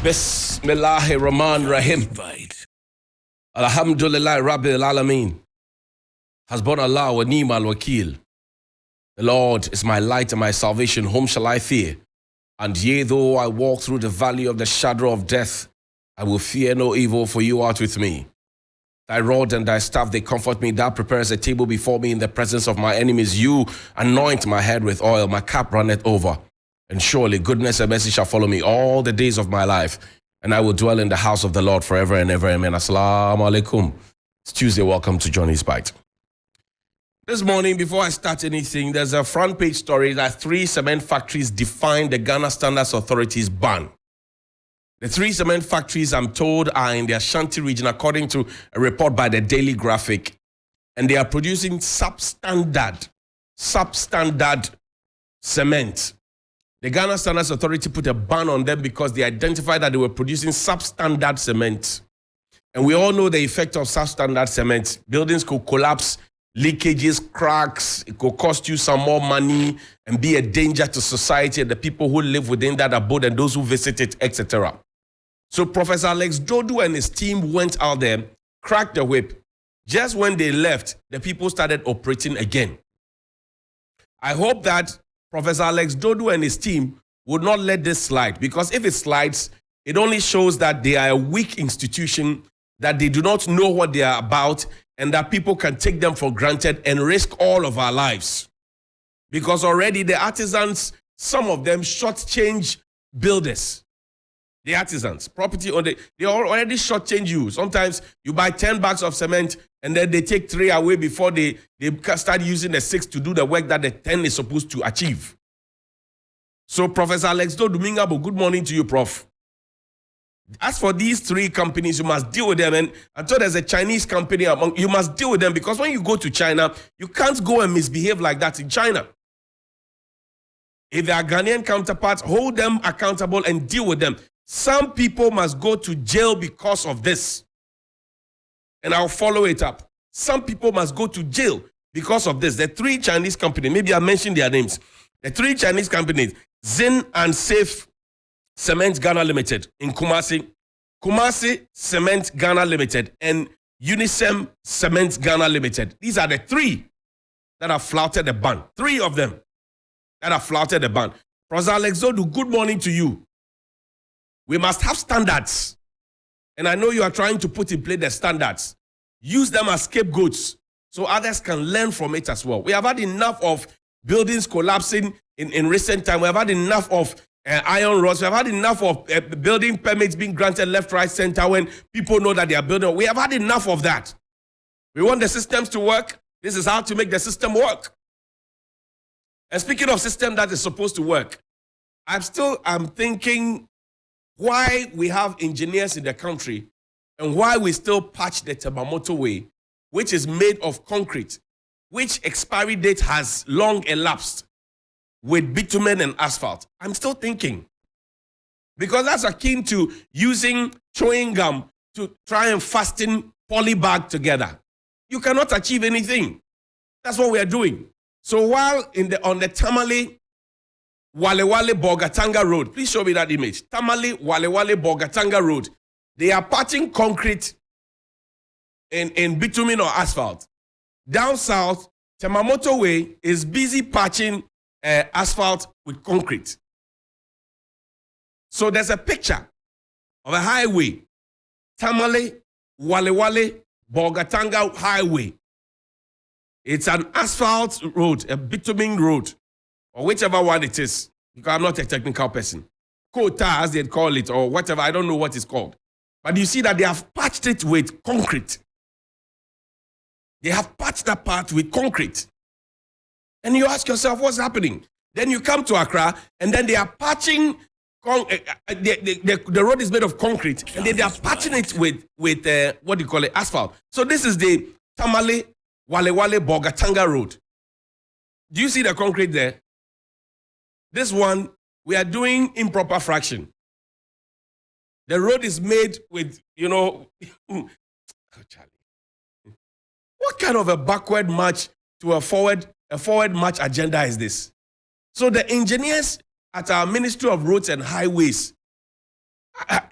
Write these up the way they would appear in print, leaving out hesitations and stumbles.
Bismillahir Rahmanir Rahim. Alhamdulillah Rabbil Alameen. Hasbun Allah wa ni'mal wakil. The Lord is my light and my salvation. Whom shall I fear? And yea, though I walk through the valley of the shadow of death, I will fear no evil, for you art with me. Thy rod and thy staff, they comfort me. Thou preparest a table before me in the presence of my enemies. You anoint my head with oil. My cup runneth over. And surely goodness and mercy shall follow me all the days of my life. And I will dwell in the house of the Lord forever and ever. Amen. Assalamu alaikum. It's Tuesday. Welcome to Johnny's Bite. This morning, before I start anything, there's a front page story that 3 cement factories defying the Ghana Standards Authority's ban. The 3 cement factories, I'm told, are in the Ashanti region, according to a report by the Daily Graphic. And they are producing substandard cement. The Ghana Standards Authority put a ban on them because they identified that they were producing substandard cement. And we all know the effect of substandard cement. Buildings could collapse, leakages, cracks. It could cost you some more money and be a danger to society and the people who live within that abode and those who visit it, etc. So Professor Alex Dodu and his team went out there, cracked the whip. Just when they left, the people started operating again. I hope that Professor Alex Dodu and his team would not let this slide, because if it slides, it only shows that they are a weak institution, that they do not know what they are about, and that people can take them for granted and risk all of our lives. Because already the artisans, some of them shortchange builders. The artisans, property owner, they already shortchange you. Sometimes you buy 10 bags of cement and then they take 3 away before they start using the 6 to do the work that the 10 is supposed to achieve. So Professor Alex Domingabo, good morning to you, Prof. As for these 3 companies, you must deal with them. And until there's a Chinese company among, you must deal with them, because when you go to China, you can't go and misbehave like that in China. If they are Ghanaian counterparts, hold them accountable and deal with them. Some people must go to jail because of this. And I'll follow it up. Some people must go to jail because of this. The 3 Chinese companies, maybe I mentioned their names. The 3 Chinese companies, Zin and Safe Cement Ghana Limited in Kumasi, Kumasi Cement Ghana Limited, and Unisem Cement Ghana Limited. These are the 3 that have flouted the ban. 3 of them that have flouted the ban. Professor Alex Dodu, good morning to you. We must have standards. And I know you are trying to put in place the standards. Use them as scapegoats so others can learn from it as well. We have had enough of buildings collapsing in recent time. We have had enough of iron rods. We have had enough of building permits being granted left, right, center when people know that they are building. We have had enough of that. We want the systems to work. This is how to make the system work. And speaking of system that is supposed to work, I'm thinking why we have engineers in the country and why we still patch the Temamoto Way, which is made of concrete, which expiry date has long elapsed, with bitumen and asphalt. I'm still thinking, because that's akin to using chewing gum to try and fasten polybag together. You cannot achieve anything. That's what we are doing. So while on the Tamale Walewale Bogatanga Road, please show me that image. Tamale Walewale Bogatanga Road, they are patching concrete in bitumen or asphalt. Down south, Temamoto Way is busy patching asphalt with concrete. So there's a picture of a highway, Tamale Walewale Bogatanga Highway. It's an asphalt road, a bitumen road, or whichever one it is, because I'm not a technical person. Kota, as they call it, or whatever, I don't know what it's called. But you see that they have patched it with concrete. They have patched that part with concrete. And you ask yourself, what's happening? Then you come to Accra, and then they are patching, the road is made of concrete, and then they are patching it with what do you call it, asphalt. So this is the Tamale Walewale Bogatanga Road. Do you see the concrete there? This one, we are doing improper fraction. The road is made with, oh, Charlie. What kind of a backward march to a forward march agenda is this? So the engineers at our Ministry of Roads and Highways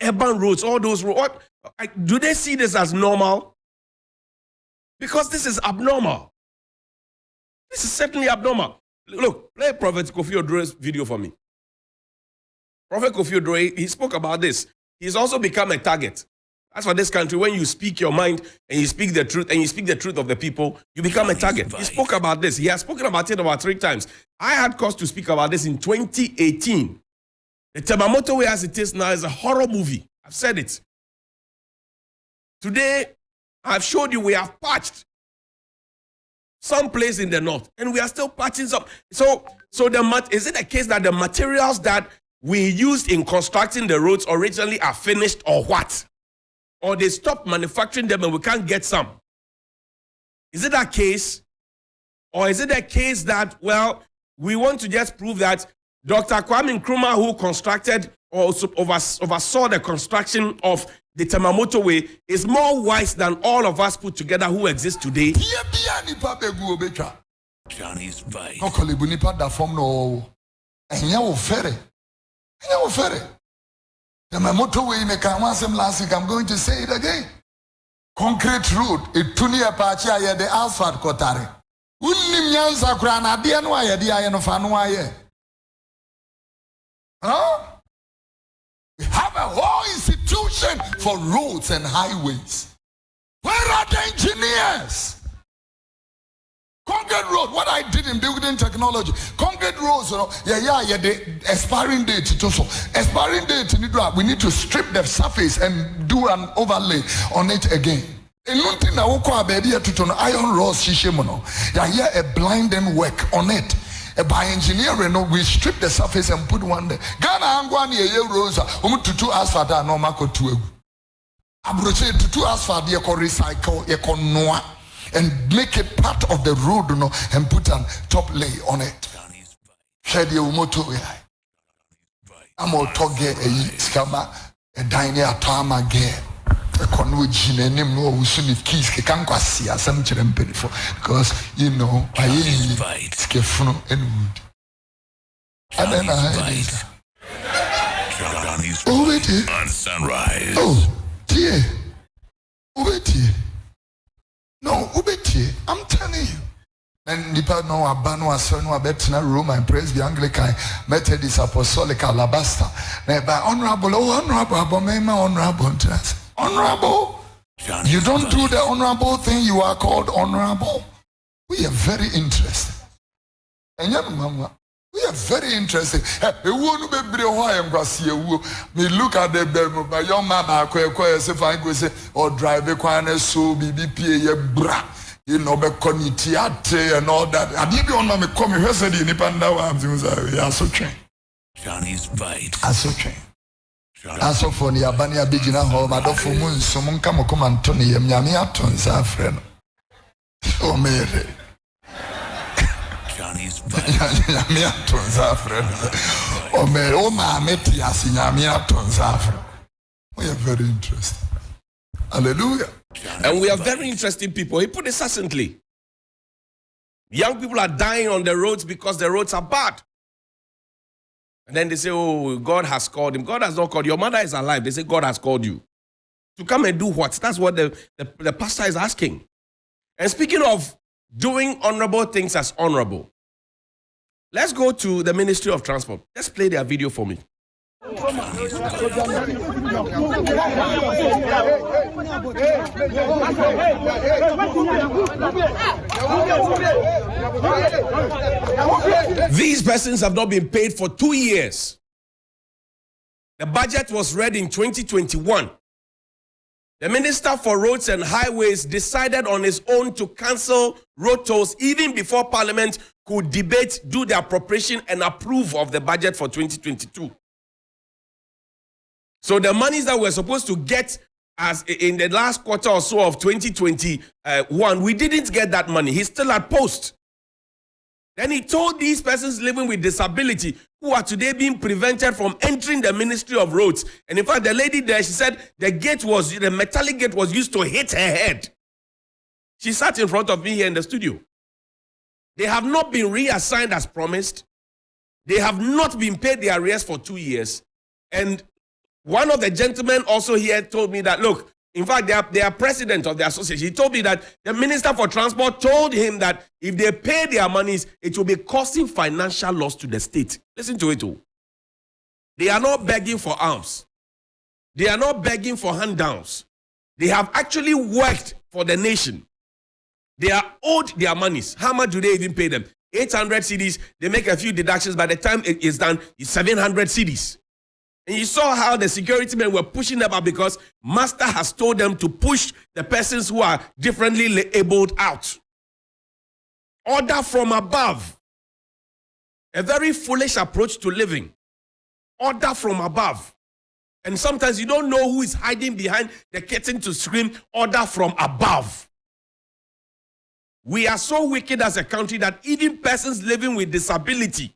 urban roads, all those roads. Do they see this as normal? Because this is abnormal. This is certainly abnormal. Look, play Prophet Kofi Odure's video for me. Prophet Kofi Odure, he spoke about this. He's also become a target. As for this country, when you speak your mind and you speak the truth and you speak the truth of the people, you become a target. He spoke about this. He has spoken about it about 3 times. I had cause to speak about this in 2018. The Temamoto way as it is now is a horror movie. I've said it. Today, I've showed you we have patched some place in the north, and we are still patching some. So is it a case that the materials that we used in constructing the roads originally are finished, or what? Or they stopped manufacturing them and we can't get some? Is it that case? Or is it a case that, well, we want to just prove that Dr. Kwame Nkrumah, who constructed or oversaw the construction of the Temamoto Way, is more wise than all of us put together who exist today? Johnny's Vice. Temamoto Way, last week, I'm going to say it again. Concrete road, it tuni apache aye the asphalt kotare. Unnim nyansa kura na de no aye de aye no fa no aye. Huh? We have a whole institution for roads and highways. Where are the engineers? Concrete road, what I did in building technology, concrete roads, the expiring date. Expiring date, we need to strip the surface and do an overlay on it again. And one thing I iron rods, a blinding work on it. By engineering, we strip the surface and put one there. Ghana angwani roads, to asphalt are normal to abroche to asphalt, recycle, noa. And make it part of the road, and put a top lay on it. Shed your motor. I'm all toge a scammer, a dine at Tama gear. A conwich in name no soon if keys can go see as some children for because I ain't scared and wood. And then I Johnny's on Sunrise. Oh, dear. No, Ubeti, I'm telling you. And Nipa no abano asonu abetina Rome and Presby Anglican Methodist Apostolic Alabasta. By honorable, honorable. You don't do the honorable thing, you are called honorable. We are very interested. And we are very interested. Me look at the young man say fine go say or drive a quite so BBPA bra. Theatre and all that. I did on my come here said in Nipanda so trained. Johnny's Vice. I so trained. Aso for the Abania Bigina home, I don't for moon, so mon come and Tony, Yamiatons, our friend. Oh, Mary. Johnny's Yamiatons, our friend. Oh, Mary, oh, my Metias in Yamiatons, our friend. We are very interested. Hallelujah. And we are very interesting people. He put it succinctly. Young people are dying on the roads because the roads are bad. And then they say, oh, God has called him. God has not called you. Your mother is alive. They say, God has called you. To come and do what? That's what the pastor is asking. And speaking of doing honorable things as honorable, let's go to the Ministry of Transport. Let's play their video for me. These persons have not been paid for 2 years. The budget was read in 2021. The Minister for Roads and Highways decided on his own to cancel road tolls even before Parliament could debate, do the appropriation and approve of the budget for 2022. So the monies that we're supposed to get as in the last quarter or so of 2021, we didn't get that money. He's still at post. Then he told these persons living with disability who are today being prevented from entering the Ministry of Roads. And in fact, the lady there, she said the metallic gate was used to hit her head. She sat in front of me here in the studio. They have not been reassigned as promised. They have not been paid their arrears for 2 years. And One of the gentlemen also here told me that, look, in fact, they are president of the association. He told me that the Minister for Transport told him that if they pay their monies, it will be causing financial loss to the state. Listen to it all. They are not begging for alms. They are not begging for handouts. They have actually worked for the nation. They are owed their monies. How much do they even pay them? 800 cedis. They make a few deductions. By the time it is done, it's 700 cedis. And you saw how the security men were pushing them out because master has told them to push the persons who are differently abled out. Order from above. A very foolish approach to living. Order from above. And sometimes you don't know who is hiding behind the curtain to scream, order from above. We are so wicked as a country that even persons living with disability,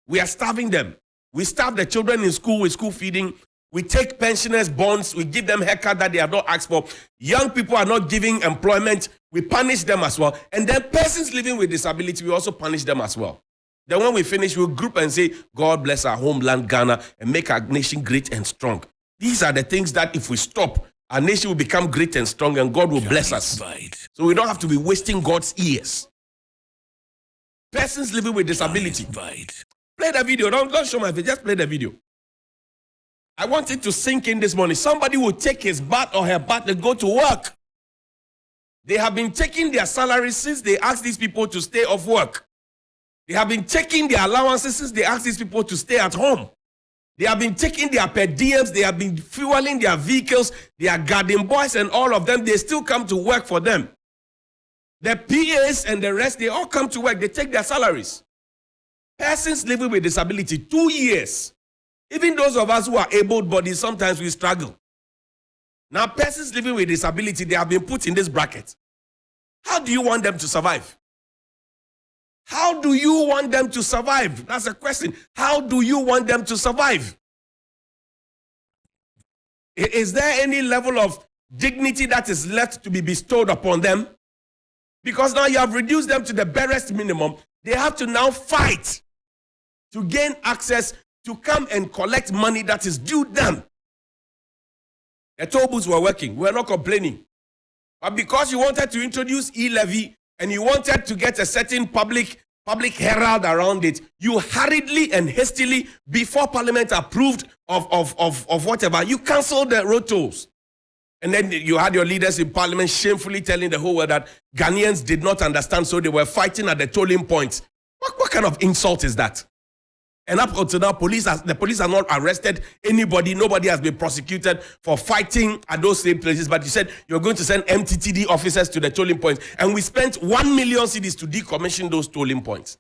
we are starving them. We starve the children in school with school feeding. We take pensioners' bonds. We give them haircut that they have not asked for. Young people are not giving employment. We punish them as well. And then persons living with disability, we also punish them as well. Then when we finish, we'll group and say, God bless our homeland, Ghana, and make our nation great and strong. These are the things that if we stop, our nation will become great and strong and God will bless us. So we don't have to be wasting God's ears. Persons living with disability. Play the video. Don't show my face. Just play the video. I want it to sink in this morning. Somebody will take his bat or her bat and go to work. They have been taking their salaries since they asked these people to stay off work. They have been taking their allowances since they asked these people to stay at home. They have been taking their per diems. They have been fueling their vehicles. Their garden boys and all of them, they still come to work for them. The PAs and the rest, they all come to work. They take their salaries. Persons living with disability, 2 years. Even those of us who are able-bodied, sometimes we struggle. Now, persons living with disability, they have been put in this bracket. How do you want them to survive? How do you want them to survive? That's a question. How do you want them to survive? Is there any level of dignity that is left to be bestowed upon them? Because now you have reduced them to the barest minimum. They have to now fight to gain access to come and collect money that is due them. The toll booths were working. We were not complaining. But because you wanted to introduce e-levy and you wanted to get a certain public herald around it, you hurriedly and hastily, before Parliament approved of whatever, you cancelled the road tolls. And then you had your leaders in Parliament shamefully telling the whole world that Ghanaians did not understand, so they were fighting at the tolling points. What kind of insult is that? And up until now, the police have not arrested anybody. Nobody has been prosecuted for fighting at those same places. But you said you're going to send MTTD officers to the tolling points. And we spent 1 million cedis to decommission those tolling points.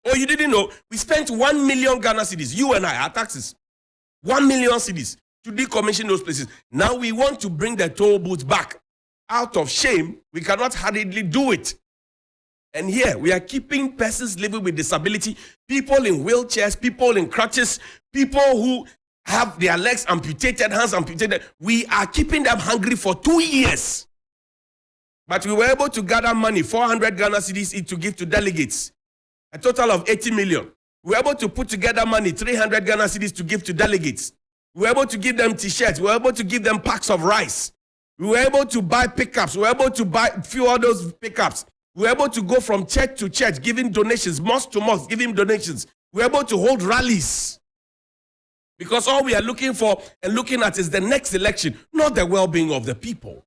Oh, you didn't know? We spent 1 million Ghana cedis, you and I, our taxes. 1 million cedis to decommission those places. Now we want to bring the toll booths back. Out of shame, we cannot hurriedly do it. And here, we are keeping persons living with disability, people in wheelchairs, people in crutches, people who have their legs amputated, hands amputated. We are keeping them hungry for 2 years. But we were able to gather money, 400 Ghana cedis each, to give to delegates, a total of 80 million. We were able to put together money, 300 Ghana cedis to give to delegates. We were able to give them t-shirts. We were able to give them packs of rice. We were able to buy pickups. We were able to fuel those pickups. We were able to go from church to church, giving donations, mosque to mosque, giving donations. We were able to hold rallies. Because all we are looking for and looking at is the next election, not the well-being of the people.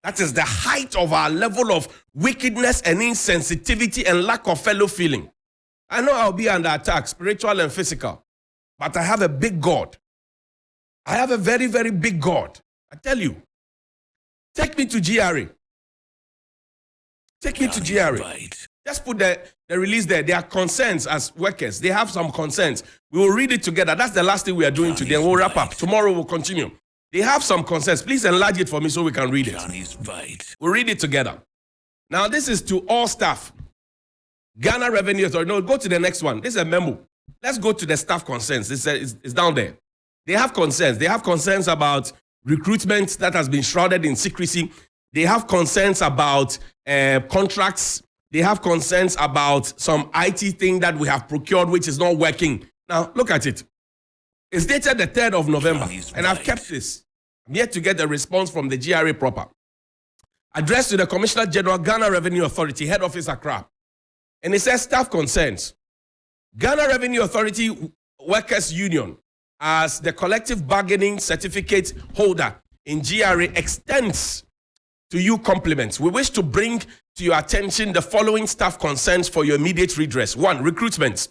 That is the height of our level of wickedness and insensitivity and lack of fellow feeling. I know I'll be under attack, spiritual and physical, but I have a big God. I have a very, very big God. I tell you, take me to GRA. Take me to GRA. Just put the release there. There are concerns as workers. They have some concerns. We will read it together. That's the last thing we are doing today. We'll wrap up. Tomorrow we'll continue. They have some concerns. Please enlarge it for me so we can read it. We'll read it together. Now, this is to all staff. Ghana Revenue Authority. No, go to the next one. This is a memo. Let's go to the staff concerns. It's down there. They have concerns. They have concerns about recruitment that has been shrouded in secrecy. They have concerns about contracts. They have concerns about some IT thing that we have procured which is not working. Now, look at it. It's dated the 3rd of November, Johnny's and I've Bite. kept this. I'm yet to get a response from the GRA proper. Addressed to the Commissioner General, Ghana Revenue Authority, Head Office Accra. And it says staff concerns. Ghana Revenue Authority Workers Union, as the collective bargaining certificate holder in GRA, extends to you compliments. We wish to bring to your attention the following staff concerns for your immediate redress. 1. Recruitment.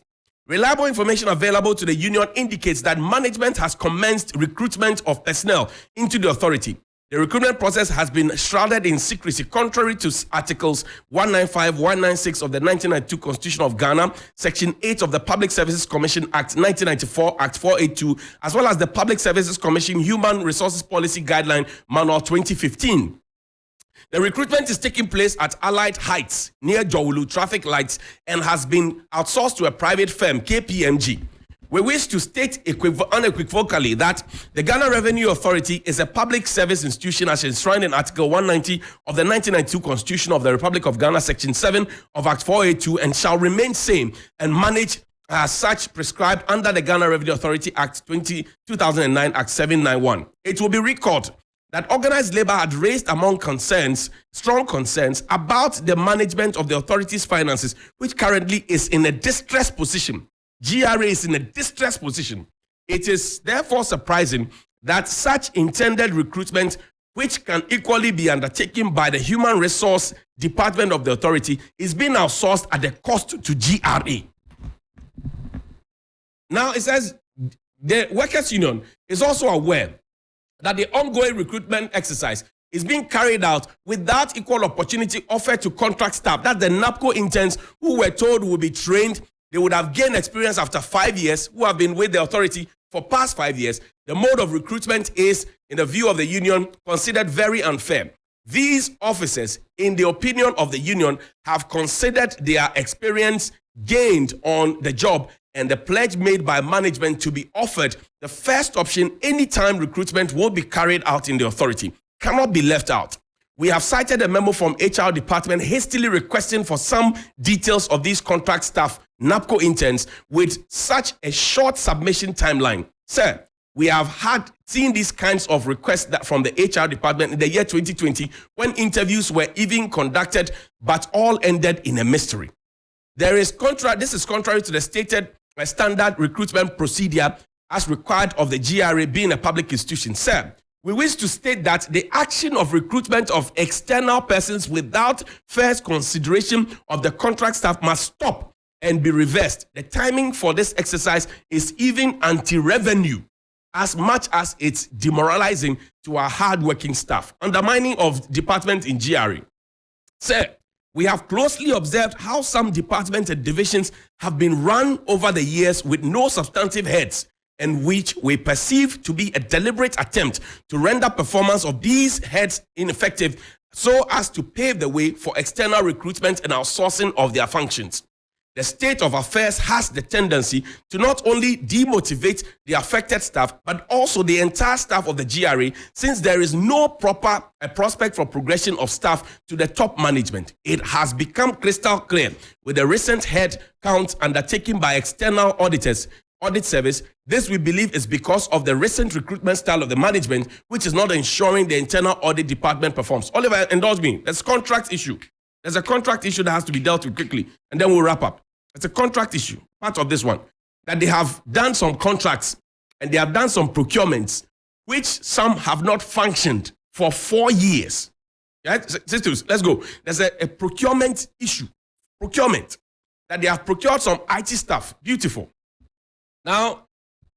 Reliable information available to the union indicates that management has commenced recruitment of personnel into the authority. The recruitment process has been shrouded in secrecy, contrary to Articles 195, 196 of the 1992 Constitution of Ghana, Section 8 of the Public Services Commission Act 1994, Act 482, as well as the Public Services Commission Human Resources Policy Guideline Manual 2015. The recruitment is taking place at Allied Heights near Jowulu traffic lights and has been outsourced to a private firm, KPMG. We wish to state unequivocally that the Ghana Revenue Authority is a public service institution as enshrined in Article 190 of the 1992 Constitution of the Republic of Ghana, Section 7 of Act 482, and shall remain same and managed as such prescribed under the Ghana Revenue Authority Act 2009, Act 791. It will be recalled that organized labor had raised strong concerns about the management of the authority's finances, which currently is in a distressed position. GRA is in a distressed position. It is therefore surprising that such intended recruitment, which can equally be undertaken by the Human Resource Department of the authority, is being outsourced at the cost to GRA. Now, it says the Workers' Union is also aware that the ongoing recruitment exercise is being carried out without equal opportunity offered to contract staff. That's the NAPCO interns who were told will be trained. They would have gained experience after 5 years, who have been with the authority for past 5 years. The mode of recruitment is, in the view of the union, considered very unfair. These officers, in the opinion of the union, have considered their experience gained on the job and the pledge made by management to be offered the first option anytime recruitment will be carried out in the authority cannot be left out. We have cited a memo from HR department hastily requesting for some details of these contract staff, NAPCO interns, with such a short submission timeline. Sir, we have seen these kinds of requests from the HR department in the year 2020 when interviews were even conducted, but all ended in a mystery. This is contrary to the stated standard recruitment procedure as required of the GRA being a public institution. Sir, we wish to state that the action of recruitment of external persons without first consideration of the contract staff must stop and be reversed. The timing for this exercise is even anti-revenue as much as it's demoralizing to our hard-working staff, undermining of department in GRA. Sir, we have closely observed how some departments and divisions have been run over the years with no substantive heads, and which we perceive to be a deliberate attempt to render performance of these heads ineffective so as to pave the way for external recruitment and outsourcing of their functions. The state of affairs has the tendency to not only demotivate the affected staff, but also the entire staff of the GRA, since there is no proper prospect for progression of staff to the top management. It has become crystal clear with the recent head count undertaken by external audit service. This, we believe, is because of the recent recruitment style of the management, which is not ensuring the internal audit department performs. Oliver, endorse me. There's a contract issue. There's a contract issue that has to be dealt with quickly, and then we'll wrap up. It's a contract issue, part of this one, that they have done some contracts and they have done some procurements, which some have not functioned for 4 years. Right? Sisters, let's go. There's a procurement issue. Procurement. That they have procured some IT stuff. Beautiful. Now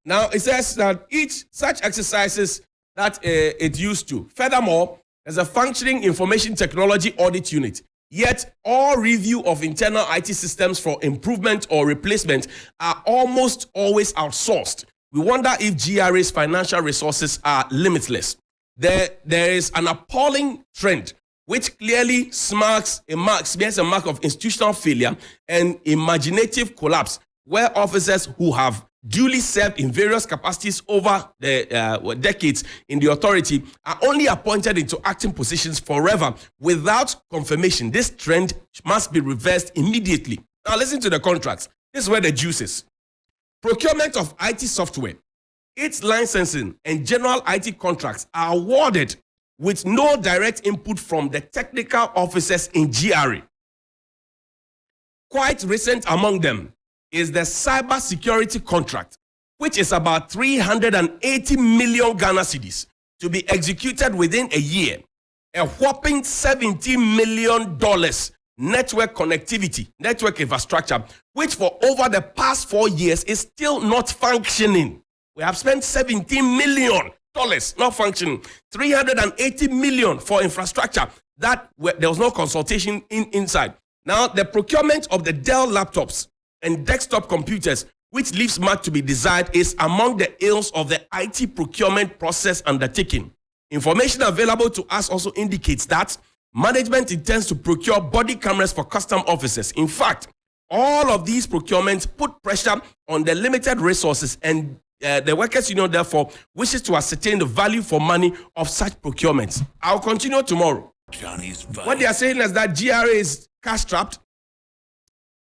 it says that each such exercises that it used to. Furthermore, there's a functioning information technology audit unit. Yet all review of internal IT systems for improvement or replacement are almost always outsourced. We wonder if GRA's financial resources are limitless. There is an appalling trend which clearly bears a mark of institutional failure and imaginative collapse, where officers who have duly served in various capacities over the decades in the authority are only appointed into acting positions forever without confirmation. This trend must be reversed immediately. Now listen to the contracts. This is where the juice is. Procurement of IT software its licensing and general IT contracts are awarded with no direct input from the technical officers in GRA. Quite recent among them is the cyber security contract, which is about 380 million Ghana cedis to be executed within a year. A whopping $70 million network connectivity, network infrastructure, which for over the past 4 years is still not functioning. We have spent $17 million not functioning, 380 million for infrastructure that there was no consultation inside. Now, the procurement of the Dell laptops and desktop computers, which leaves much to be desired, is among the ills of the IT procurement process undertaking. Information available to us also indicates that management intends to procure body cameras for custom officers. In fact, all of these procurements put pressure on the limited resources, and the workers union therefore wishes to ascertain the value for money of such procurements. I'll continue tomorrow. Johnny's Bite. What they are saying is that GRA is cash strapped.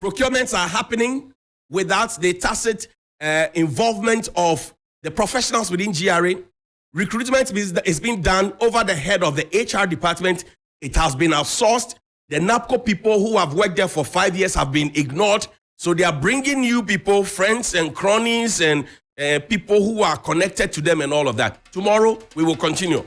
Procurements are happening without the tacit involvement of the professionals within GRA. Recruitment is being done over the head of the HR department. It has been outsourced. The NAPCO people who have worked there for 5 years have been ignored. So they are bringing new people, friends and cronies and people who are connected to them and all of that. Tomorrow, we will continue.